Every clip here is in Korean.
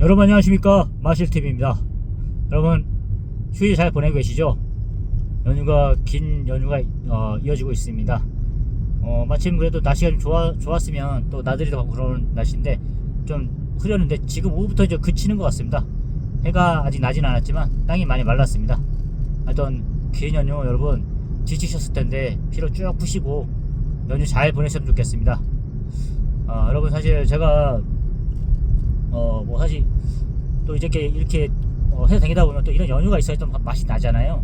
여러분 안녕하십니까, 마실TV입니다. 여러분 휴일 잘 보내고 계시죠? 긴 연휴가 이어지고 있습니다. 마침 그래도 날씨가 좀 좋았으면 또 나들이 도 가고 그런 날씨인데 좀 흐렸는데 지금 오후부터 이제 그치는 것 같습니다. 해가 아직 나진 않았지만 땅이 많이 말랐습니다. 하여튼 긴 연휴 여러분 지치셨을 텐데 피로 쭉 푸시고 연휴 잘 보내셨으면 좋겠습니다. 여러분 사실 제가 사실 또 이렇게 해서 다니다 보면 또 이런 연휴가 있어야 또 맛이 나잖아요.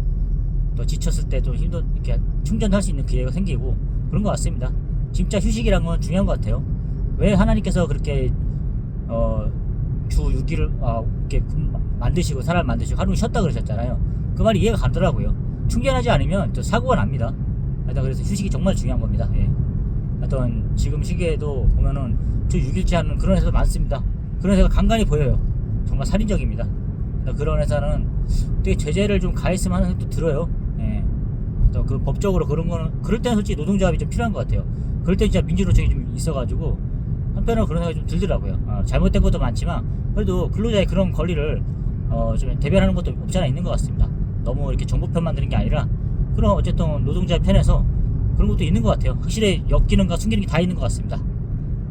또 지쳤을 때 좀 이렇게 충전할 수 있는 기회가 생기고 그런 것 같습니다. 진짜 휴식이란 건 중요한 것 같아요. 왜 하나님께서 그렇게 주 6일을 이렇게 만드시고 사람 만드시고 하루 쉬었다 그러셨잖아요. 그 말이 이해가 가더라고요. 충전하지 않으면 또 사고가 납니다. 하여튼 그래서 휴식이 정말 중요한 겁니다. 예. 하여튼 지금 시기에도 보면은 주 6일째 하는 그런 회사도 많습니다. 그런 회사가 간간히 보여요. 정말 살인적입니다. 그런 회사는 되게 제재를 좀 가했으면 하는 생각도 들어요. 예. 또 그 법적으로 그런 거는 그럴 때는 솔직히 노동조합이 좀 필요한 것 같아요. 그럴 때 진짜 민주노총이 좀 있어가지고 한편으로 그런 생각이 좀 들더라고요. 잘못된 것도 많지만 그래도 근로자의 그런 권리를 좀 대변하는 것도 없지 않아 있는 것 같습니다. 너무 이렇게 정부 편만 드는 게 아니라 그런 어쨌든 노동자의 편에서 그런 것도 있는 것 같아요. 확실히 엮이는가 숨기는 게 다 있는 것 같습니다.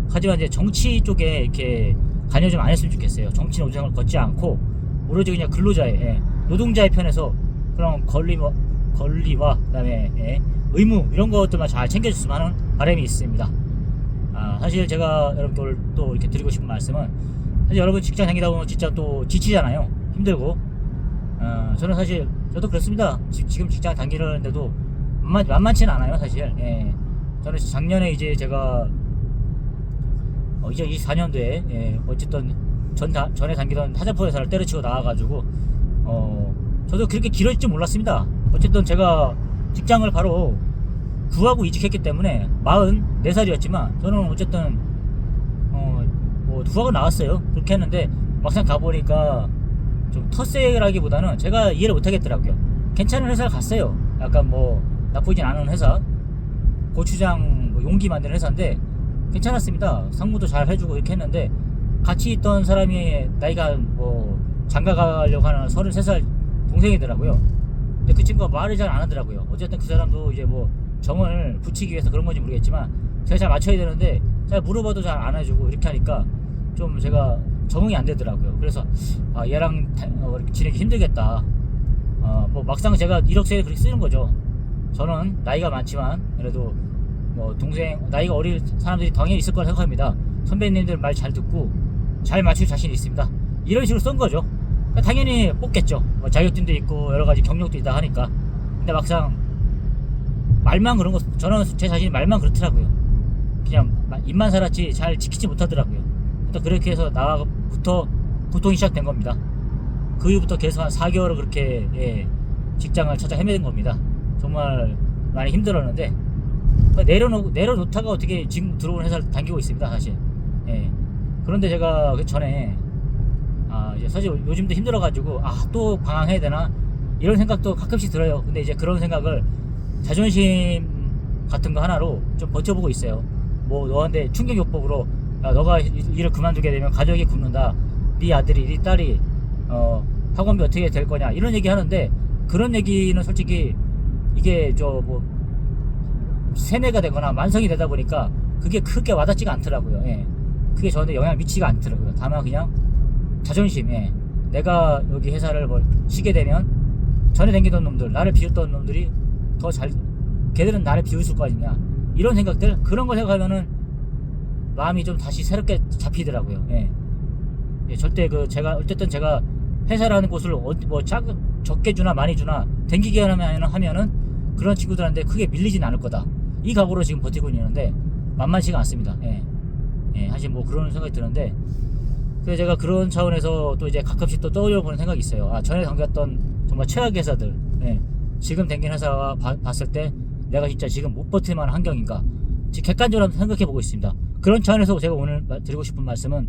하지만 이제 정치 쪽에 이렇게 관여 좀 안 했으면 좋겠어요. 정치 노정을 걷지 않고 오로지 그냥 근로자의 노동자의 편에서 그런 권리와 그다음에 의무 이런 것들만 잘 챙겨줬으면 하는 바람이 있습니다. 사실 제가 여러분들 또 이렇게 드리고 싶은 말씀은 사실 여러분 직장 다니다 보면 진짜 또 지치잖아요. 힘들고 저는 사실 저도 그렇습니다. 지금 직장 다니는데도 만만치는 않아요 사실. 저는 작년에 이제 제가 2024년도에 어쨌든 전에 다니던 타자포 회사를 때려치고 나와가지고 저도 그렇게 길어질 줄 몰랐습니다. 어쨌든 제가 직장을 바로 구하고 이직했기 때문에 44살이었지만 저는 어쨌든 구하고 나왔어요. 그렇게 했는데 막상 가보니까 좀 텃세라기보다는 제가 이해를 못하겠더라고요. 괜찮은 회사를 갔어요. 약간 나쁘진 않은 회사, 고추장 용기 만드는 회사인데 괜찮았습니다. 상무도 잘 해주고 이렇게 했는데 같이 있던 사람이 나이가 장가 가려고 하는 33살 동생이더라고요. 근데 그 친구가 말을 잘 안 하더라고요. 어쨌든 그 사람도 이제 정을 붙이기 위해서 그런 건지 모르겠지만 제가 잘 맞춰야 되는데 잘 물어봐도 잘 안 해주고 이렇게 하니까 좀 제가 적응이 안 되더라고요. 그래서 얘랑 지내기 힘들겠다. 막상 제가 이력서에 그렇게 쓰는 거죠. 저는 나이가 많지만 그래도 동생 나이가 어린 사람들이 당연히 있을 거라 생각합니다. 선배님들 말 잘 듣고 잘 맞출 자신이 있습니다. 이런 식으로 쓴 거죠. 당연히 뽑겠죠. 자격증도 있고 여러 가지 경력도 있다 하니까. 근데 막상 말만 그런 거 저는 제 자신이 말만 그렇더라고요. 그냥 입만 살았지 잘 지키지 못하더라고요. 또 그렇게 해서 나부터 고통이 시작된 겁니다. 그 이후부터 계속 한 4개월을 그렇게 직장을 찾아 헤매는 겁니다. 정말 많이 힘들었는데 내려놓다가 어떻게 지금 들어온 회사를 다니고 있습니다 사실. 그런데 제가 그 전에 이제 사실 요즘도 힘들어가지고 또 방황해야 되나 이런 생각도 가끔씩 들어요. 근데 이제 그런 생각을 자존심 같은 거 하나로 좀 버텨보고 있어요. 너한테 충격요법으로 너가 일을 그만두게 되면 가족이 굶는다, 네 아들이 네 딸이 학원비 어떻게 될 거냐 이런 얘기 하는데 그런 얘기는 솔직히 이게 세뇌가 되거나 만성이 되다 보니까 그게 크게 와닿지가 않더라고요. 그게 저한테 영향을 미치지가 않더라고요. 다만 그냥 자존심, 내가 여기 회사를 쉬게 되면 전에 다니던 놈들, 나를 비웃던 놈들이 걔들은 나를 비웃을 거 아니냐 이런 생각들, 그런 걸 생각하면은 마음이 좀 다시 새롭게 잡히더라고요. 절대 어쨌든 제가 회사라는 곳을 적게 주나 많이 주나 댕기게 하면은 그런 친구들한테 크게 밀리진 않을 거다, 이 각오로 지금 버티고 있는데 만만치가 않습니다. 사실 그런 생각이 드는데 그래서 제가 그런 차원에서 또 이제 가끔씩 또 떠올려보는 생각이 있어요. 전에 다녔던 정말 최악의 회사들, 지금 댕긴 회사와 봤을 때 내가 진짜 지금 못 버틸 만한 환경인가 지금 객관적으로 생각해보고 있습니다. 그런 차원에서 제가 오늘 드리고 싶은 말씀은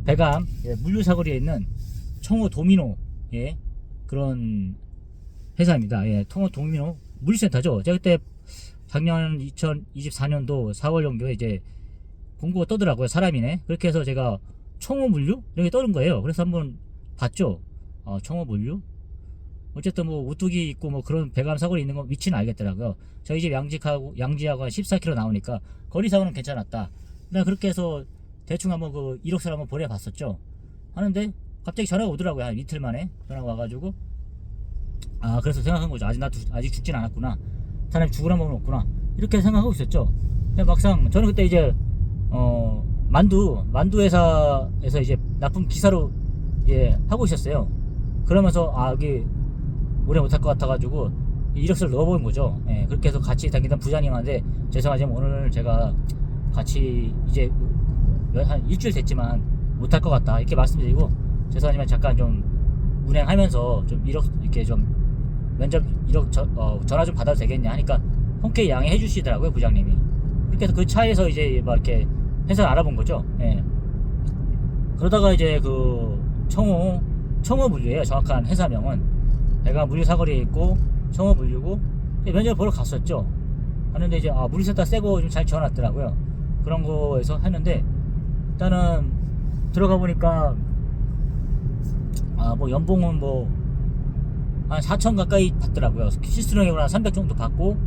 배감 물류사거리에 있는 청호 도미노 그런 회사입니다. 청호 도미노 물류센터죠. 제가 그때 작년 2024년도 4월 정도에 이제 공고가 떠더라고요. 사람이네. 그렇게 해서 제가 청호 물류 이런 게 떠는 거예요. 그래서 한번 봤죠. 청호 물류. 어쨌든 뭐 우뚝이 있고 뭐 그런 배감 사고리 있는 거 위치는 알겠더라고요. 저희 집 양지하고 한 14km 나오니까 거리상으로는 괜찮았다. 그냥 그렇게 해서 대충 한번 그 이력서를 한번 보내봤었죠. 하는데 갑자기 전화가 오더라고요. 한 이틀 만에 전화가 와가지고, 그래서 생각한 거죠. 아직 죽진 않았구나. 사람이 죽으란 법은 없구나. 이렇게 생각하고 있었죠. 근데 막상 저는 그때 이제 만두 회사에서 이제 납품 기사로 하고 있었어요. 그러면서 여기 오래 못할 것 같아가지고 이력서를 넣어본 거죠. 예, 그렇게 해서 같이 다니던 부장님한테 죄송하지만 오늘 제가 같이 이제 한 일주일 됐지만 못할 것 같다 이렇게 말씀드리고, 죄송하지만 잠깐 좀 운행하면서 좀 이렇게 좀 면접 전화 좀 받아도 되겠냐 하니까 흔쾌히 양해해 주시더라고요, 부장님이. 그렇게 해서 그 차에서 이제 막 이렇게 회사를 알아본 거죠. 예. 그러다가 이제 그 청호 물류예요. 정확한 회사명은 배가 물류 사거리에 있고 청호 물류고, 면접을 보러 갔었죠. 하는데 이제 물류센터 새거 좀 잘 지어놨더라고요. 그런 거에서 했는데 일단은 들어가 보니까 뭐 연봉은 뭐 한 4천 가까이 받더라고요. 실수령액으로 한 300 정도 받고,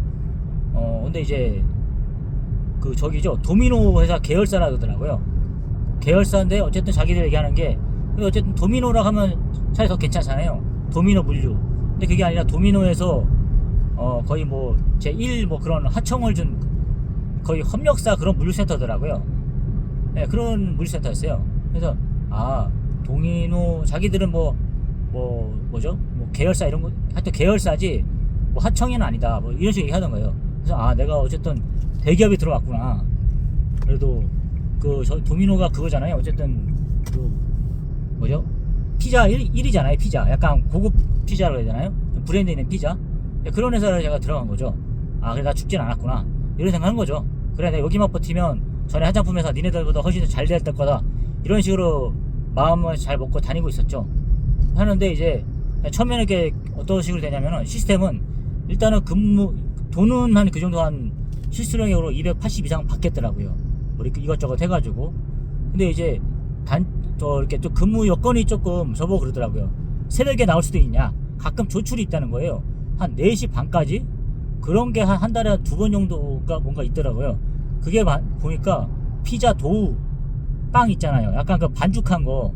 근데 이제 그 저기죠, 도미노 회사 계열사라 그러더라고요. 계열사인데 어쨌든 자기들 얘기하는 게, 어쨌든 도미노라 하면 차라리 더 괜찮잖아요. 도미노 물류. 근데 그게 아니라 도미노에서 거의 뭐 제1 뭐 그런 하청을 준 거의 협력사 그런 물류센터더라고요. 네, 그런 물류센터였어요. 그래서 도미노 자기들은 뭐죠? 뭐 계열사 이런 거, 하여튼 계열사지 뭐 하청이는 아니다. 뭐 이런 식으로 얘기하던 거예요. 그래서 내가 어쨌든 대기업이 들어왔구나. 그래도 저 도미노가 그거잖아요. 어쨌든 그 뭐죠? 피자 1위잖아요. 피자. 약간 고급 피자로 해야 되나요? 브랜드 있는 피자. 그런 회사를 제가 들어간 거죠. 그래 나 죽진 않았구나. 이런 생각하는 거죠. 그래 내가 여기만 버티면 전에 화장품 회사 니네들보다 훨씬 잘 될 거다. 이런 식으로 마음을 잘 먹고 다니고 있었죠. 하는데 이제 처음에는 이게 어떤 식으로 되냐면은, 시스템은 일단은 돈은 한 그 정도 한 실수령액으로 280 이상 받겠더라고요. 뭐 이것저것 해가지고. 근데 이제 이렇게 또 근무 여건이 조금 저보고 그러더라고요. 새벽에 나올 수도 있냐. 가끔 조출이 있다는 거예요. 한 4시 반까지? 그런 게 한 달에 2번 정도가 뭔가 있더라고요. 그게 보니까 피자 도우 빵 있잖아요. 약간 그 반죽한 거,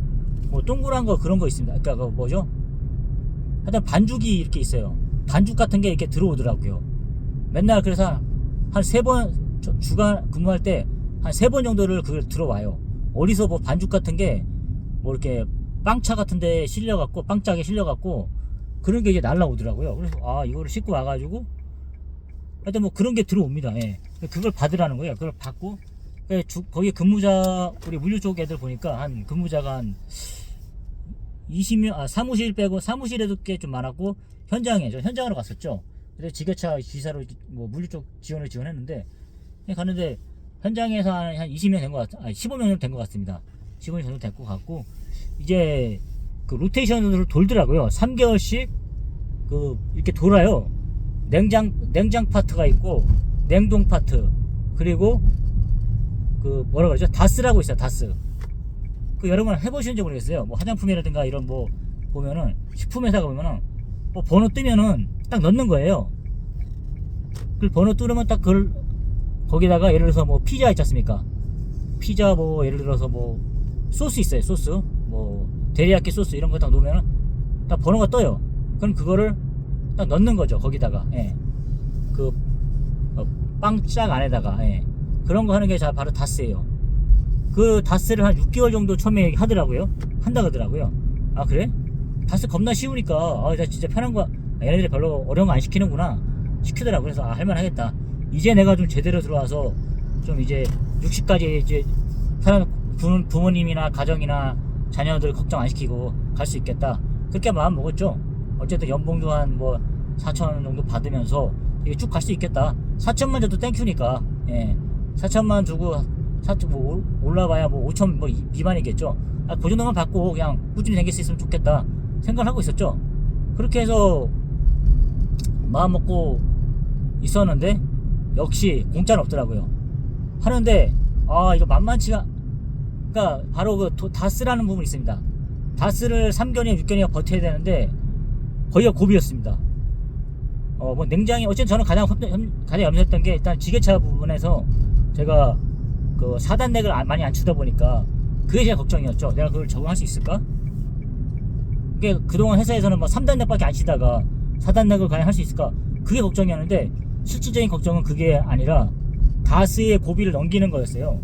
뭐 동그란 거 그런 거 있습니다. 그러니까 그 뭐죠? 하여튼 반죽이 이렇게 있어요. 반죽 같은 게 이렇게 들어오더라고요. 맨날 그래서 한 3번 주간 근무할 때 한 3번 정도를 그걸 들어와요. 어디서 뭐 반죽 같은 게 뭐 이렇게 빵차 같은 데 실려갖고, 빵짝에 실려갖고 그런 게 이제 날라오더라고요. 그래서 이거를 싣고 와가지고 하여튼 뭐 그런 게 들어옵니다. 예. 그걸 받으라는 거예요. 그걸 받고, 거기 근무자, 우리 물류 쪽 애들 보니까 한 근무자가 한 20명, 사무실 빼고, 사무실에도 꽤 좀 많았고, 현장으로 갔었죠. 그래서 지게차 기사로 뭐 물류 쪽 지원했는데, 갔는데, 현장에서 한 20명 된 것 15명 정도 된 것 같습니다. 15명 정도 됐고 갔고, 이제 그 로테이션으로 돌더라고요. 3개월씩 이렇게 돌아요. 냉장 파트가 있고, 냉동 파트, 그리고 뭐라 그러죠? 다스라고 있어요. 다스. 여러분 해보시는지 모르겠어요. 뭐 화장품이라든가 이런 뭐 보면은, 식품회사가 보면은 뭐 번호 뜨면은 딱 넣는 거예요. 그 번호 뚫으면 딱 그걸 거기다가 예를 들어서 뭐 피자 있지 않습니까? 피자 뭐 예를 들어서 뭐 소스 있어요. 소스 뭐 데리야끼 소스 이런 거 딱 놓으면은 딱 번호가 떠요. 그럼 그거를 딱 넣는 거죠. 거기다가 빵짝 안에다가 그런 거 하는 게 바로 다스예요. 그 다스를 한 6개월 정도 처음에 하더라고요. 한다 그러더라고요. 그래? 다스 겁나 쉬우니까 나 진짜 편한 거야. 얘네들이 별로 어려운 거 안 시키는구나 시키더라고요. 그래서 할만하겠다. 이제 내가 좀 제대로 들어와서 좀 이제 60까지 이제 부모님이나 가정이나 자녀들 걱정 안 시키고 갈 수 있겠다. 그렇게 마음 먹었죠. 어쨌든 연봉도 한 뭐 4천 정도 받으면서 이게 쭉 갈 수 있겠다. 4천만 줘도 땡큐니까. 4천만 두고 뭐 올라봐야 뭐 5천 뭐 미만이겠죠. 그 정도만 받고 그냥 꾸준히 다닐 수 있으면 좋겠다 생각을 하고 있었죠. 그렇게 해서 마음 먹고 있었는데 역시 공짜는 없더라고요. 하는데 이거 만만치가 그러니까 바로 그 다스라는 부분이 있습니다. 다스를 3개월이나 6개월이나 버텨야 되는데 거기가 고비였습니다. 뭐 냉장이 어쨌든 저는 가장 염려했던 게 일단 지게차 부분에서 제가 그 4단 넥을 많이 안 치다 보니까 그게 제일 걱정이었죠. 내가 그걸 적응할 수 있을까? 이게 그동안 회사에서는 뭐 3단 넥밖에 안 치다가 4단 넥을 과연 할 수 있을까? 그게 걱정이었는데 실질적인 걱정은 그게 아니라 다스의 고비를 넘기는 거였어요.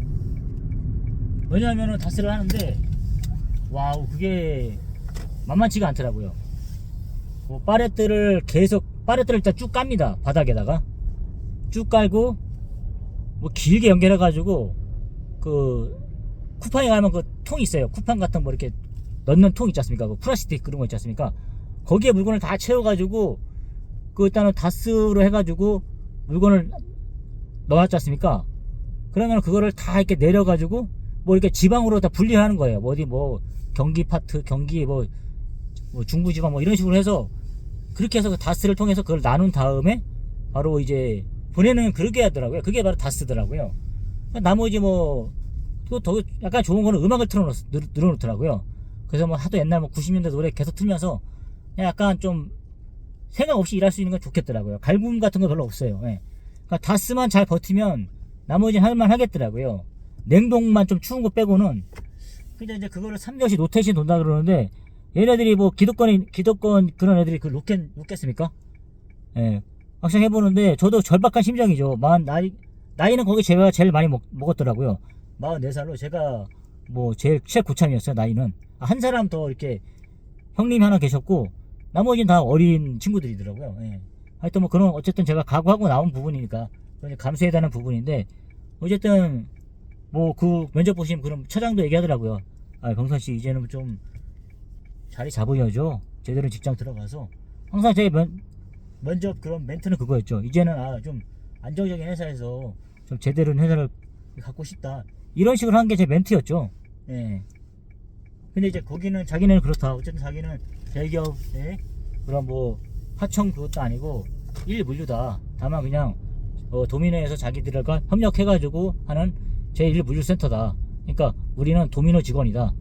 왜냐하면은 다스를 하는데 와우 그게 만만치가 않더라고요. 뭐 파레트를 일단 쭉 깝니다. 바닥에다가 쭉 깔고 뭐 길게 연결해 가지고 그 쿠팡에 가면 그 통 있어요. 쿠팡 같은 뭐 이렇게 넣는 통 있지 않습니까? 그 플라스틱 그런 거 있지 않습니까? 거기에 물건을 다 채워 가지고 그 일단은 다스로 해 가지고 물건을 넣어놨지 않습니까? 그러면 그거를 다 이렇게 내려 가지고 뭐 이렇게 지방으로 다 분리하는 거예요. 뭐 어디 뭐 경기 파트, 경기 뭐 중부 지방 뭐 이런 식으로 해서 그렇게 해서 그 다스를 통해서 그걸 나눈 다음에 바로 이제 보내는 그렇게 하더라고요. 그게 바로 다스더라고요. 나머지 뭐 또 더 약간 좋은 거는 음악을 늘어놓더라고요. 그래서 뭐 하도 옛날 뭐 90년대 노래 계속 틀면서 약간 좀 생각 없이 일할 수 있는 건 좋겠더라고요. 갈굼 같은 거 별로 없어요. 예. 그러니까 다스만 잘 버티면 나머지는 할만 하겠더라고요. 냉동만 좀 추운 거 빼고는. 근데 이제 그거를 3년씩 로테이션 돈다 그러는데 얘네들이 뭐 기득권 그런 애들이 그 놓겠습니까? 예. 막상 해보는데 저도 절박한 심정이죠. 나이는 거기 제가 제일 많이 먹었더라고요. 44살로 제가 뭐 제일 고참이었어요. 나이는 한 사람 더 이렇게 형님이 하나 계셨고 나머지는 다 어린 친구들이더라고요. 예. 하여튼 뭐 그런 어쨌든 제가 각오하고 나온 부분이니까 감수해야 되는 부분인데 어쨌든 뭐 그 면접 보시면 그럼 처장도 얘기하더라고요. 아 병선씨 이제는 좀 자리 잡으셔야죠. 제대로 직장 들어가서 항상 제 면접 그런 멘트는 그거였죠. 이제는 좀 안정적인 회사에서 좀 제대로 된 회사를 갖고 싶다. 이런 식으로 한 게 제 멘트였죠. 예. 근데 이제 거기는 자기는 그렇다. 어쨌든 자기는 대기업의 그런 뭐 하청 그것도 아니고 일물류다. 다만 그냥 도미노에서 자기들과 협력해가지고 하는 제1물류센터다. 그러니까 우리는 도미노 직원이다.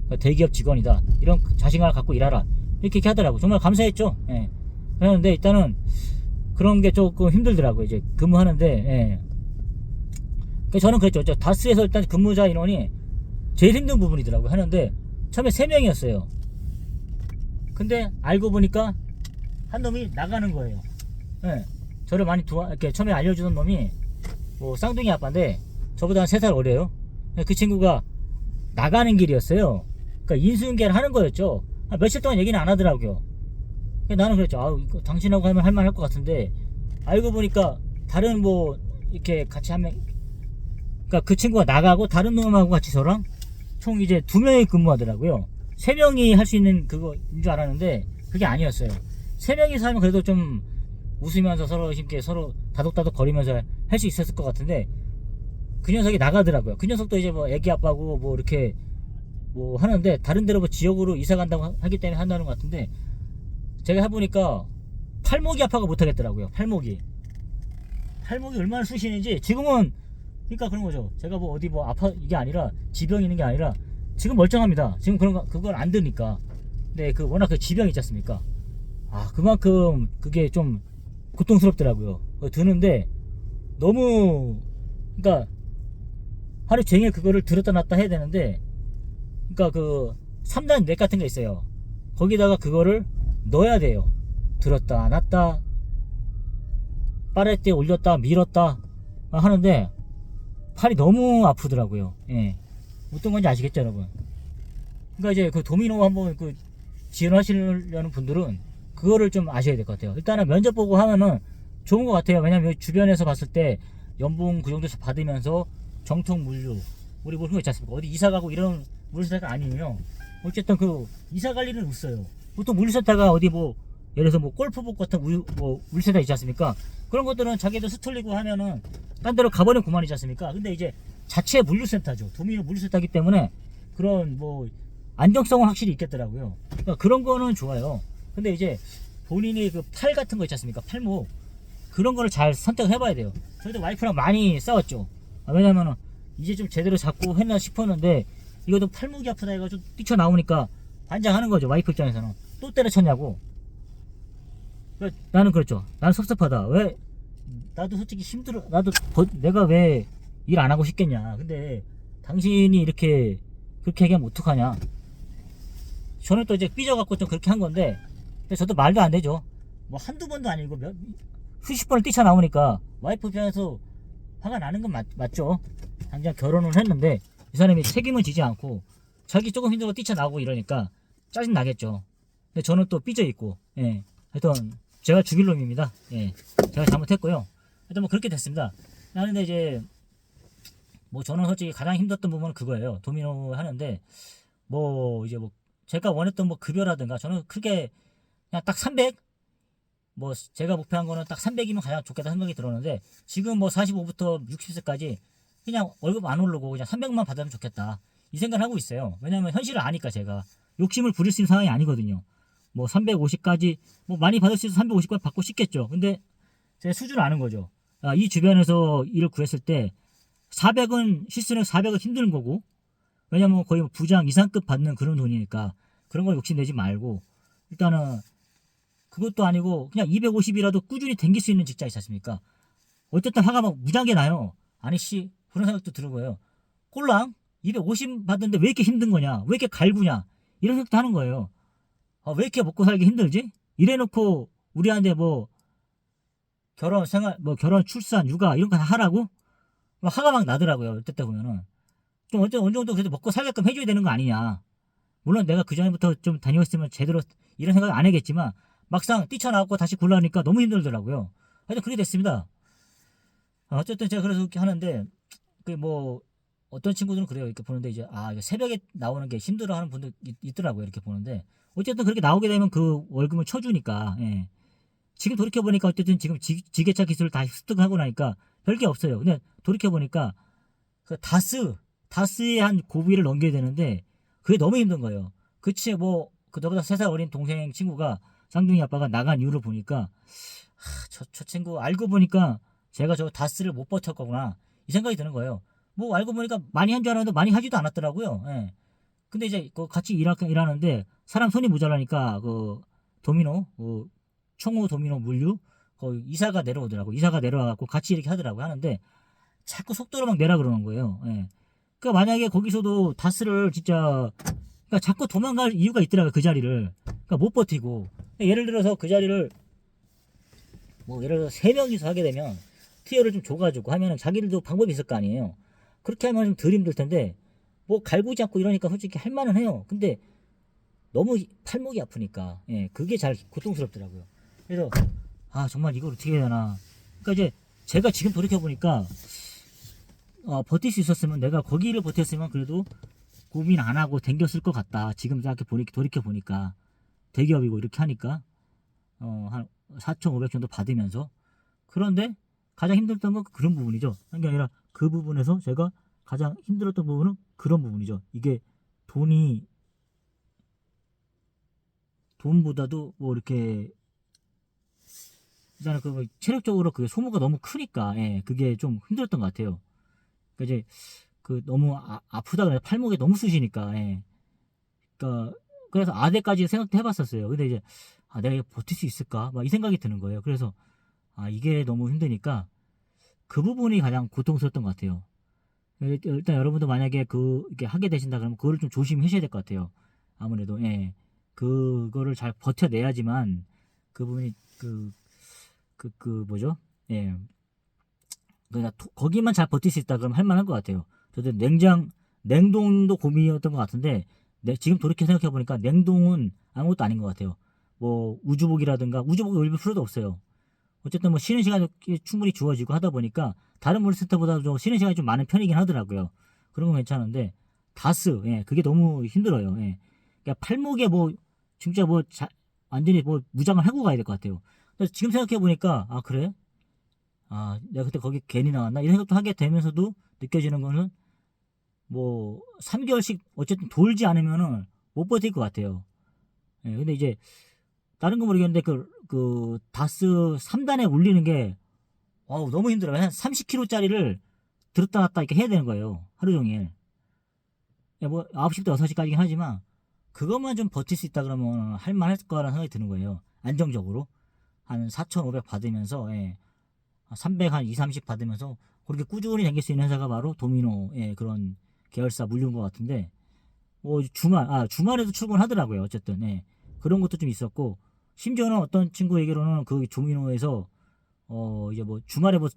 그러니까 대기업 직원이다. 이런 자신감을 갖고 일하라. 이렇게 하더라고. 정말 감사했죠. 예. 그런데 일단은 그런 게 조금 힘들더라고요. 이제 근무하는데. 예. 그러니까 저는 그랬죠. 다스에서 일단 근무자 인원이 제일 힘든 부분이더라고요. 하는데 처음에 3명이었어요. 근데 알고 보니까 한 놈이 나가는 거예요. 예. 저를 많이 이렇게 처음에 알려주던 놈이 뭐 쌍둥이 아빠인데 저보다 한 3살 어려요. 그 친구가 나가는 길이었어요. 그러니까 인수인계를 하는 거였죠. 며칠 동안 얘기는 안 하더라고요. 나는 그랬죠. 이거 당신하고 하면 할만할 것 같은데 알고 보니까 다른 뭐 이렇게 같이 하면 그러니까 그 친구가 나가고 다른 놈하고 같이 저랑 총 이제 2명이 근무하더라고요. 3명이 할 수 있는 그거인 줄 알았는데 그게 아니었어요. 3명이서 하면 그래도 좀 웃으면서 서로 이렇게 서로 다독다독 거리면서 할 수 있었을 것 같은데 그 녀석이 나가더라고요. 그 녀석도 이제 뭐 애기 아빠고 뭐 이렇게 뭐 하는데 다른 데로 뭐 지역으로 이사 간다고 하기 때문에 한다는 것 같은데 제가 해보니까 팔목이 아파가 못하겠더라고요. 팔목이 얼마나 쑤시는지 지금은 그러니까 그런 거죠. 제가 뭐 어디 뭐 아파 이게 아니라 지병이 있는 게 아니라 지금 멀쩡합니다. 지금 그걸 안 드니까. 근데 그 워낙 그 지병이 있지 않습니까? 그만큼 그게 좀 고통스럽더라고요. 드는데 너무 그러니까 하루 종일 그거를 들었다 놨다 해야 되는데 그러니까 그 3단 넥 같은 게 있어요. 거기다가 그거를 넣어야 돼요. 들었다 놨다 빠레트에 올렸다 밀었다 하는데 팔이 너무 아프더라고요. 예. 어떤 건지 아시겠죠, 여러분? 그러니까 이제 그 도미노 한번 그 지원하시려는 분들은 그거를 좀 아셔야 될 것 같아요. 일단은 면접 보고 하면은 좋은 것 같아요. 왜냐면 주변에서 봤을 때 연봉 그 정도에서 받으면서 정통 물류 우리 뭐 그런 거 있지 않습니까? 어디 이사 가고 이런 물류센터가 아니에요. 어쨌든 그 이사 갈 일은 없어요. 보통 물류센터가 어디 뭐 예를 들어서 뭐 골프복 같은 물류센터 있지 않습니까? 그런 것들은 자기들 수틀리고 하면은 딴 데로 가버리면 그만이지 않습니까? 근데 이제 자체 물류센터죠. 도미노 물류센터이기 때문에 그런 뭐 안정성은 확실히 있겠더라고요. 그러니까 그런 거는 좋아요. 근데 이제 본인이 그 팔 같은 거 있지 않습니까? 팔목 그런 거를 잘 선택을 해봐야 돼요. 저희도 와이프랑 많이 싸웠죠. 왜냐면은 이제 좀 제대로 잡고 했나 싶었는데 이것도 팔목이 아프다 해가지고 뛰쳐나오니까 반장하는 거죠. 와이프 입장에서는. 또 때려쳤냐고. 나는 그렇죠. 나는 섭섭하다. 왜? 나도 솔직히 힘들어. 내가 왜 일 안 하고 싶겠냐. 근데 당신이 이렇게 그렇게 얘기하면 어떡하냐. 저는 또 이제 삐져갖고 좀 그렇게 한 건데, 근데 저도 말도 안 되죠. 뭐 한두 번도 아니고 수십 번을 뛰쳐나오니까 와이프 입장에서 화가 나는 건 맞죠. 당장 결혼을 했는데 이 사람이 책임을 지지 않고 자기 조금 힘들고 뛰쳐나오고 이러니까 짜증 나겠죠. 근데 저는 또 삐져 있고, 예. 하여튼 제가 죽일 놈입니다. 예. 제가 잘못했고요. 하여튼 뭐 그렇게 됐습니다. 하는데 이제 뭐 저는 솔직히 가장 힘들었던 부분은 그거예요. 도미노 하는데 뭐 이제 뭐 제가 원했던 뭐 급여라든가 저는 크게 그냥 딱 300, 뭐 제가 목표한 거는 딱 300이면 가장 좋겠다 생각이 들었는데, 지금 뭐 45부터 60세까지 그냥 월급 안 오르고 그냥 300만 받으면 좋겠다 이 생각을 하고 있어요. 왜냐면 현실을 아니까. 제가 욕심을 부릴 수 있는 상황이 아니거든요. 뭐 350까지 뭐 많이 받을 수 있어서 350까지 받고 싶겠죠. 근데 제 수준을 아는 거죠. 이 주변에서 일을 구했을 때 400은 실수는 400은 힘드는 거고, 왜냐면 거의 뭐 부장 이상급 받는 그런 돈이니까 그런 걸 욕심내지 말고, 일단은 그것도 아니고 그냥 250이라도 꾸준히 댕길 수 있는 직장 있지 않습니까? 어쨌든 화가 막 무지하게 나요. 아니 씨, 그런 생각도 드는 거예요. 꼴랑 250 받는데 왜 이렇게 힘든 거냐, 왜 이렇게 갈구냐, 이런 생각도 하는 거예요. 왜 이렇게 먹고 살기 힘들지? 이래놓고 우리한테 뭐 결혼 생활, 뭐 결혼, 출산, 육아 이런 거 다 하라고? 막 화가 막 나더라고요. 어쨌든 보면은 좀 어느 정도 그래도 먹고 살게끔 해줘야 되는 거 아니냐. 물론 내가 그 전부터 좀 다녀왔으면 제대로 이런 생각 안 하겠지만 막상 뛰쳐나왔고 다시 굴러가니까 너무 힘들더라고요. 하여튼 그렇게 됐습니다. 어쨌든 제가 그래서 그렇게 하는데, 그 뭐 어떤 친구들은 그래요. 이렇게 보는데 이제 이거 새벽에 나오는 게 힘들어하는 분들 있더라고요. 이렇게 보는데 어쨌든 그렇게 나오게 되면 그 월급을 쳐주니까, 예. 지금 돌이켜보니까 어쨌든 지금 지게차 기술을 다 습득하고 나니까 별게 없어요. 근데 돌이켜보니까 그 다스의 한 고비를 넘겨야 되는데 그게 너무 힘든 거예요. 그치, 뭐 저보다 3살 어린 동생 친구가, 쌍둥이 아빠가 나간 이유를 보니까 저 친구 알고 보니까 제가 저 다스를 못 버텼거구나 이 생각이 드는 거예요. 뭐 알고 보니까 많이 한 줄 알았는데 많이 하지도 않았더라고요. 예. 근데 이제 그 같이 일하는데 사람 손이 모자라니까 그 도미노, 청호 도미노 물류 거기 이사가 내려오더라고. 이사가 내려와갖고 같이 이렇게 하더라고. 하는데 자꾸 속도를 막 내라 그러는 거예요. 예. 그러니까 만약에 거기서도 다스를 진짜, 그러니까 자꾸 도망갈 이유가 있더라고요. 그 자리를. 그러니까 못 버티고. 예를 들어서 그 자리를 뭐 예를 들어서 3명이서 하게 되면 티어를 좀 줘가지고 하면은 자기들도 방법이 있을 거 아니에요. 그렇게 하면 좀 덜 힘들 텐데 뭐 갈구지 않고 이러니까 솔직히 할 만은 해요. 근데 너무 팔목이 아프니까, 예, 그게 잘 고통스럽더라고요. 그래서 정말 이걸 어떻게 해야 되나. 그러니까 이제 제가 지금 돌이켜 보니까 버틸 수 있었으면, 내가 거기를 버텼으면 그래도 고민 안 하고 댕겼을 것 같다. 지금 이렇게 돌이켜 보니까 대기업이고 이렇게 하니까 한 4,500 정도 받으면서. 그런데 가장 힘들었던 건 그런 부분이죠. 그게 아니라 그 부분에서 제가 가장 힘들었던 부분은 그런 부분이죠. 이게 돈보다도 뭐 이렇게 일단은 그 체력적으로 그 소모가 너무 크니까, 예, 그게 좀 힘들었던 것 같아요. 그러니까 이제 그 너무 아프다 그래, 팔목에 너무 쑤시니까, 예. 그러니까 그래서 아대까지 생각도 해봤었어요. 근데 이제 내가 이거 버틸 수 있을까? 막 이 생각이 드는 거예요. 그래서 이게 너무 힘드니까 그 부분이 가장 고통스러웠던 것 같아요. 일단 여러분도 만약에 이게 하게 되신다 그러면 그거를 좀 조심하셔야 될 것 같아요. 아무래도, 예. 그거를 잘 버텨내야지만 그 부분이 뭐죠? 예. 그러니까 거기만 잘 버틸 수 있다 그러면 할 만한 것 같아요. 저도 냉동도 고민이었던 것 같은데, 지금 돌이켜 생각해 보니까 냉동은 아무것도 아닌 것 같아요. 뭐 우주복이 입을 필요도 없어요. 어쨌든 뭐 쉬는 시간이 충분히 주어지고 하다 보니까 다른 물리센터보다 좀 쉬는 시간이 좀 많은 편이긴 하더라고요. 그런 건 괜찮은데 예, 그게 너무 힘들어요. 예. 그러니까 팔목에 뭐 진짜 뭐 완전히 뭐 무장을 하고 가야 될 것 같아요. 그래서 지금 생각해 보니까 그래? 내가 그때 거기 괜히 나왔나? 이런 생각도 하게 되면서도 느껴지는 거는, 뭐 3개월씩 어쨌든 돌지 않으면은 못 버틸 것 같아요. 예, 근데 이제 다른 거 모르겠는데 그 다스 3단에 올리는 게 너무 힘들어요. 한 30kg짜리를 들었다 놨다 이렇게 해야 되는 거예요. 하루 종일. 뭐 9시부터 6시까지긴 하지만 그것만 좀 버틸 수 있다 그러면 할만할 거라는 생각이 드는 거예요. 안정적으로 한 4,500 받으면서, 예, 300 한 2, 30 받으면서 그렇게 꾸준히 다닐 수 있는 회사가 바로 도미노, 예, 그런 계열사 물류인 것 같은데, 주말에도 출근하더라고요. 어쨌든, 예, 그런 것도 좀 있었고, 심지어는 어떤 친구 얘기로는 그 도미노에서 이제 뭐 주말에 뭐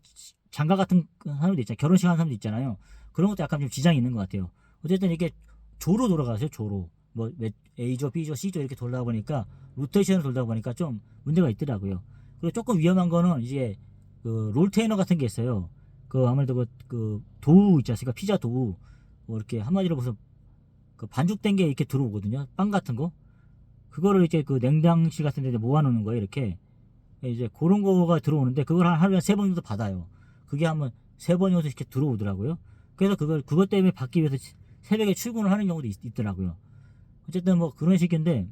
장가 같은 사람도 있잖아요. 결혼식 하는 사람도 있잖아요. 그런 것도 약간 좀 지장이 있는 것 같아요. 어쨌든 이게 조로 돌아가세요. 조로. 뭐 A조, B조, C조 이렇게 돌다 보니까 로테이션을 돌다 보니까 좀 문제가 있더라고요. 그리고 조금 위험한 거는 이제 그 롤테이너 같은 게 있어요. 그 아무래도 그 도우 있지 않습니까? 피자 도우. 뭐 이렇게 한마디로 무슨 그 반죽된 게 이렇게 들어오거든요. 빵 같은 거. 그거를 이제 그 냉장실 같은 데 모아놓는 거예요. 이렇게. 이제 그런 거가 들어오는데 그걸 한 하루에 3번 정도 받아요. 그게 한번 3번 정도 이렇게 들어오더라고요. 그래서 그것 때문에 받기 위해서 새벽에 출근을 하는 경우도 있더라고요. 어쨌든 뭐 그런 식인데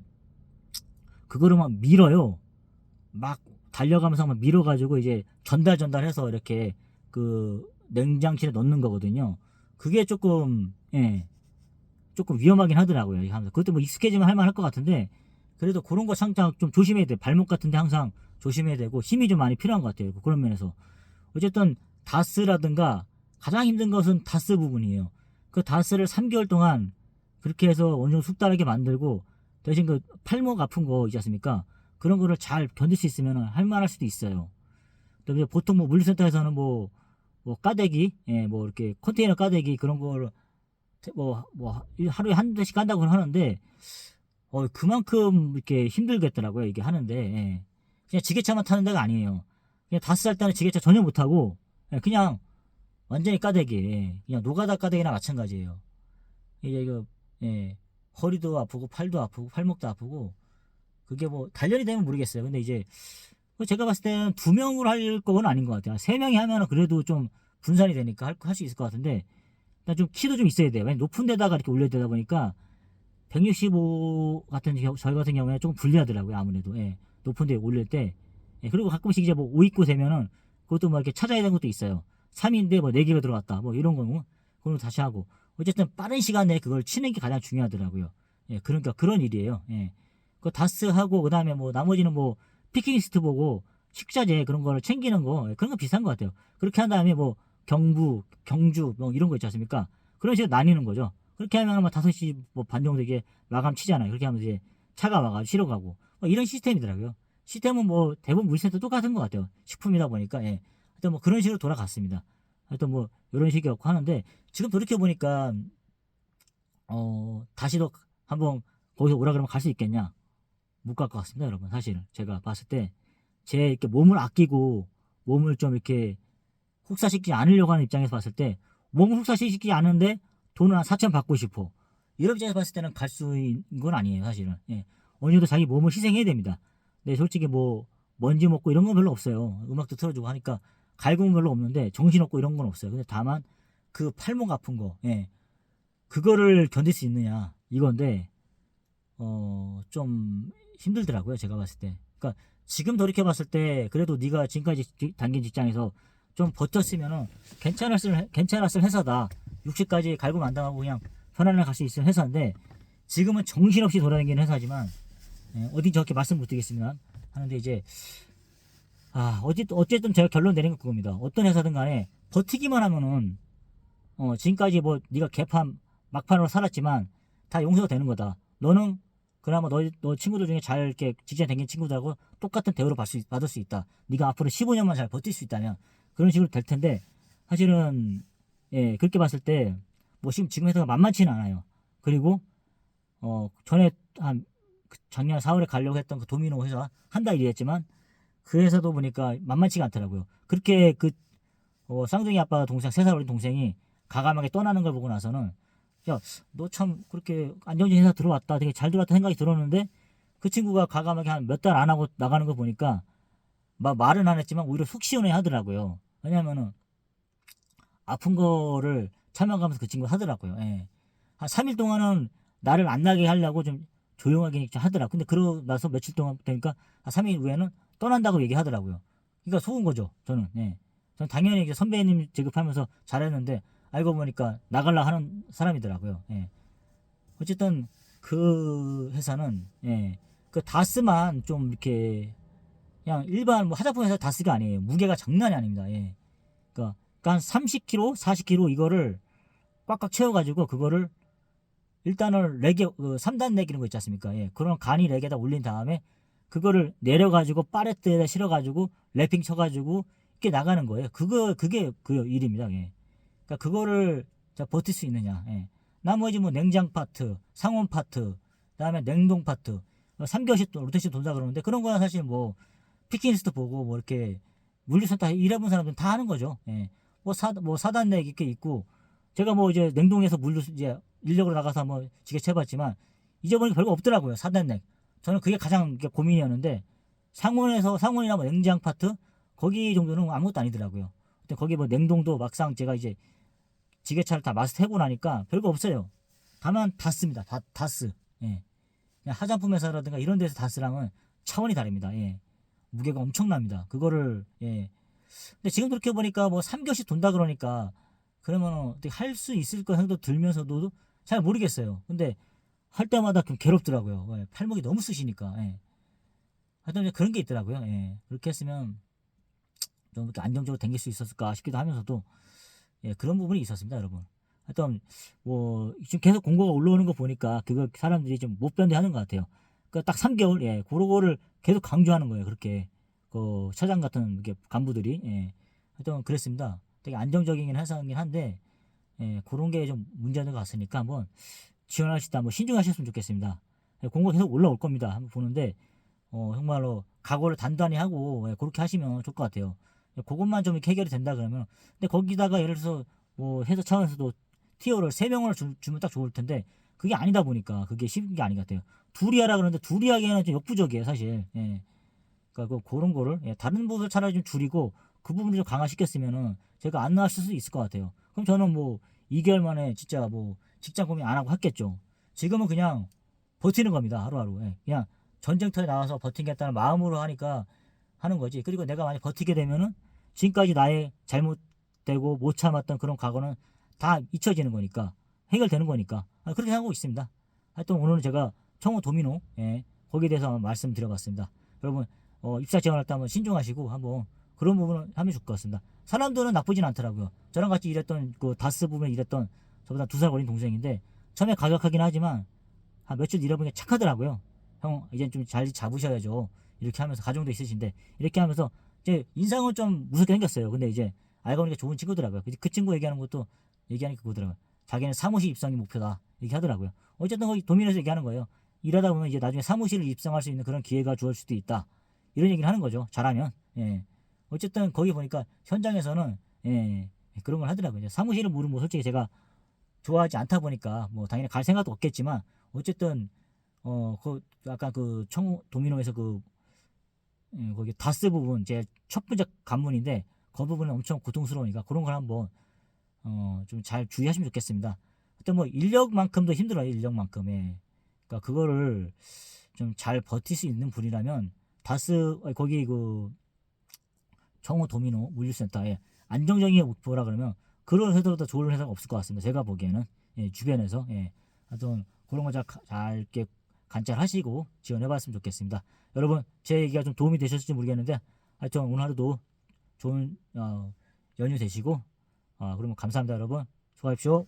그거를 막 밀어요. 막 달려가면서 막 밀어가지고 이제 전달해서 이렇게 그 냉장실에 넣는 거거든요. 그게 조금, 예, 조금 위험하긴 하더라고요. 그것도 뭐 익숙해지면 할만할 것 같은데 그래도 그런 거 상장 좀 조심해야 돼. 발목 같은데 항상 조심해야 되고 힘이 좀 많이 필요한 것 같아요. 그런 면에서 어쨌든 다스라든가 가장 힘든 것은 다스 부분이에요. 그 다스를 3개월 동안 그렇게 해서 어느 정도 숙달하게 만들고 대신 그 팔목 아픈 거 있지 않습니까? 그런 거를 잘 견딜 수 있으면 할만할 수도 있어요. 근데 보통 뭐 물류센터에서는 뭐 까대기, 예, 뭐 이렇게 컨테이너 까대기 그런 걸 뭐 하루에 한 대씩 간다고 하는데 그만큼 이렇게 힘들겠더라고요. 이게 하는데, 예. 그냥 지게차만 타는 데가 아니에요. 그냥 다스 할 때는 지게차 전혀 못하고, 예, 그냥 완전히 까대기, 예. 그냥 노가다 까대기나 마찬가지예요. 이게 이거, 예, 허리도 아프고, 팔도 아프고, 팔목도 아프고, 그게 뭐, 단련이 되면 모르겠어요. 근데 이제, 제가 봤을 때는 2명으로 할 건 아닌 것 같아요. 3명이 하면은 그래도 좀 분산이 되니까 할 수 있을 것 같은데, 일단 좀 키도 좀 있어야 돼요. 왜냐면 높은 데다가 이렇게 올려야 되다 보니까, 165 같은 저희 같은 경우에 조금 불리하더라고요. 아무래도, 예, 높은 데 올릴 때. 예, 그리고 가끔씩 이제 뭐 5입구 되면은 그것도 뭐 이렇게 찾아야 되는 것도 있어요. 3인데 뭐 4개가 들어갔다 뭐 이런 거는 그걸 다시 하고 어쨌든 빠른 시간 내에 그걸 치는 게 가장 중요하더라고요. 예, 그러니까 그런 일이에요. 예, 그 다스 하고 그 다음에 뭐 나머지는 뭐 피킹리스트 보고 식자재 그런 거를 챙기는 거, 예, 그런 거 비슷한 것 같아요. 그렇게 한 다음에 뭐 경주 뭐 이런 거 있지 않습니까? 그런 식으로 나뉘는 거죠. 그렇게 하면 뭐 5시 뭐 반 정도 이게 마감 치잖아요. 그렇게 하면 이제 차가 와가지고 실어 가고 뭐 이런 시스템이더라고요. 시스템은 뭐 대부분 물센터 똑같은 것 같아요. 식품이다 보니까, 예. 하여튼 뭐 그런 식으로 돌아갔습니다. 하여튼 뭐 이런 식이었고 하는데 지금 돌이켜 보니까 다시도 한번 거기서 오라 그러면 갈 수 있겠냐? 못 갈 것 같습니다, 여러분. 사실은 제가 봤을 때 제 이렇게 몸을 아끼고 몸을 좀 이렇게 혹사시키지 않으려고 하는 입장에서 봤을 때 몸을 혹사시키지 않은데 돈을 한 4천 받고 싶어. 이런 입장에서 봤을 때는 갈 수 있는 건 아니에요, 사실은. 예. 어느 정도 자기 몸을 희생해야 됩니다. 근데 솔직히 뭐 먼지 먹고 이런 건 별로 없어요. 음악도 틀어주고 하니까 갈굼은 별로 없는데 정신없고 이런 건 없어요. 근데 다만 그 팔목 아픈 거, 예, 그거를 견딜 수 있느냐 이건데 좀 힘들더라고요. 제가 봤을 때. 그러니까 지금 돌이켜 봤을 때 그래도 네가 지금까지 당긴 직장에서 좀 버텼으면은 괜찮았을 회사다. 60까지 갈굼 안 당하고 그냥 편안하게 갈 수 있는 회사인데 지금은 정신없이 돌아다니는 회사지만, 예, 어디 저렇게 말씀 못 드리겠습니다. 하는데 이제 어쨌든 제가 결론 내린 건 그겁니다. 어떤 회사든 간에 버티기만 하면은 지금까지 뭐 네가 개판 막판으로 살았지만 다 용서가 되는 거다. 너는 그나마 너 친구들 중에 잘 이렇게 직장 다니는 친구들하고 똑같은 대우를 받을 수 있다. 네가 앞으로 15년만 잘 버틸 수 있다면 그런 식으로 될 텐데 사실은, 예, 그렇게 봤을 때 뭐 지금 회사가 만만치는 않아요. 그리고 전에 한 작년 4월에 가려고 했던 그 도미노 회사 한 달 일했지만 그 회사도 보니까 만만치가 않더라고요. 그렇게 쌍둥이 아빠 동생 3살 어린 동생이 가감하게 떠나는 걸 보고 나서는 야, 너 참 그렇게 안정적인 회사 들어왔다, 되게 잘 들어왔다 생각이 들었는데 그 친구가 가감하게 한 몇 달 안 하고 나가는 거 보니까 막 말은 안 했지만 오히려 속 시원해 하더라고요. 왜냐면은 아픈 거를 참여하면서 그 친구가 하더라고요. 예. 한 3일 동안은 나를 안 나게 하려고 좀 조용하게 하더라고. 근데 그러고 나서 며칠 동안 되니까 한 3일 후에는 떠난다고 얘기하더라고요. 그러니까 속은 거죠, 저는. 예. 전 당연히 이제 선배님 지급하면서 잘했는데 알고 보니까 나갈라 하는 사람이더라고요. 예. 어쨌든 그 회사는 그 다스만 좀 이렇게 그냥 일반 뭐 화장품 회사 다스가 아니에요. 무게가 장난이 아닙니다. 그러니까 한 30kg, 40kg 이거를 꽉꽉 채워가지고 그거를 일단은 렉에 3단 렉 이런 거 있지 않습니까? 그런 간이 렉에다 올린 다음에 그거를 내려가지고 파레트에다 실어가지고 랩핑 쳐가지고 이렇게 나가는 거예요. 그게 그 일입니다. 그러니까 그거를 자 버틸 수 있느냐. 나머지 뭐 냉장 파트, 상온 파트, 그다음에 냉동 파트, 3개월씩 로테이션 돈다 그러는데 그런 거는 사실 뭐 피킹리스트 보고 뭐 이렇게 물류센터 일해본 사람들은 다 하는 거죠. 뭐 사단 렉 이렇게 있고 제가 뭐 이제 냉동에서 물류 이제 인력으로 나가서 한번 지게쳐봤지만 잊어보니까 별거 없더라고요. 사단넥. 저는 그게 가장 고민이었는데 상온이나 뭐 냉장 파트 거기 정도는 아무것도 아니더라고요. 근데 거기 뭐 냉동도 막상 제가 이제 지게차를 다 마스터해고 나니까 별거 없어요. 다만 다스입니다. 다스. 그냥 화장품 회사라든가 이런 데서 다스랑은 차원이 다릅니다. 무게가 엄청납니다. 그거를 근데 지금 그렇게 보니까 뭐 3개월씩 돈다 그러니까 그러면 어떻게 할 수 있을 거 생각도 들면서도 잘 모르겠어요. 근데 할 때마다 좀 괴롭더라고요. 팔목이 너무 쑤시니까. 하여튼 그런 게 있더라고요. 그렇게 했으면 좀 이렇게 안정적으로 댕길 수 있었을까 싶기도 하면서도 그런 부분이 있었습니다, 여러분. 하여튼 뭐 지금 계속 공고가 올라오는 거 보니까 그거 사람들이 좀 못 변대하는 것 같아요. 그러니까 딱 3개월 그거를 계속 강조하는 거예요. 그렇게 그 차장 같은 이렇게 간부들이 하여튼 그랬습니다. 되게 안정적이긴 회사이긴 한데 그런 게 좀 문제는 것 같으니까 한번 지원하실 때 한번 신중하셨으면 좋겠습니다. 공고 계속 올라올 겁니다. 한번 보는데 정말로 각오를 단단히 하고 그렇게 하시면 좋을 것 같아요. 그것만 좀 이렇게 해결이 된다 그러면 근데 거기다가 예를 들어서 뭐 회사 차원에서도 티어를 3명을 주면 딱 좋을 텐데 그게 아니다 보니까 그게 쉬운 게 아닌 것 같아요. 둘이 하라 그러는데 둘이 하기에는 좀 역부족이에요 사실. 그러니까 그런 거를 다른 부분을 차라리 좀 줄이고 그 부분을 좀 강화시켰으면은 제가 안 나왔을 수 있을 것 같아요. 그럼 저는 뭐 2개월 만에 진짜 뭐 직장 고민 안 하고 했겠죠. 지금은 그냥 버티는 겁니다. 하루하루. 그냥 전쟁터에 나와서 버티겠다는 마음으로 하니까 하는 거지. 그리고 내가 만약 버티게 되면은 지금까지 나의 잘못되고 못 참았던 그런 과거는 다 잊혀지는 거니까 해결되는 거니까 그렇게 생각하고 있습니다. 하여튼 오늘은 제가 청호 도미노 거기에 대해서 말씀드려봤습니다. 여러분 입사 지원할 때 한번 신중하시고 한번 그런 부분을 하면 좋을 것 같습니다. 사람들은 나쁘진 않더라고요. 저랑 같이 일했던 그 다스 부분에 일했던 저보다 2살 어린 동생인데 처음에 가격하긴 하지만 한 며칠 일해보니까 착하더라고요. 형 이제 좀 잘 잡으셔야죠. 이렇게 하면서 가정도 있으신데 이렇게 하면서 이제 인상은 좀 무섭게 생겼어요. 근데 이제 알고 보니까 좋은 친구더라고요. 그 친구 얘기하는 것도 얘기하니까 그거더라고요. 자기는 사무실 입성이 목표다. 이렇게 하더라고요. 어쨌든 거기 도민에서 얘기하는 거예요. 일하다 보면 이제 나중에 사무실을 입성할 수 있는 그런 기회가 주어질 수도 있다. 이런 얘기를 하는 거죠. 잘하면. 어쨌든 거기 보니까 현장에서는 그런 걸 하더라고요. 이제 사무실을 모르면 뭐 솔직히 제가 좋아하지 않다 보니까 뭐 당연히 갈 생각도 없겠지만 어쨌든 그 아까 그 청 도미노에서 그 거기 다스 부분 제 첫 번째 관문인데 그 부분은 엄청 고통스러우니까 그런 걸 한번 좀 잘 주의하시면 좋겠습니다. 하여튼 뭐 인력만큼도 힘들어요. 인력만큼. 그러니까 그거를 좀 잘 버틸 수 있는 분이라면 다스 거기 그 청호 도미노 물류센터에 안정적인 목표라 그러면 그런 회사보다 좋은 회사가 없을 것 같습니다. 제가 보기에는 주변에서 하여튼 그런 거 잘 이렇게 관찰하시고 지원해봤으면 좋겠습니다. 여러분 제 얘기가 좀 도움이 되셨을지 모르겠는데 하여튼 오늘 하루도 좋은 연휴 되시고 그러면 감사합니다 여러분. 수고하십시오.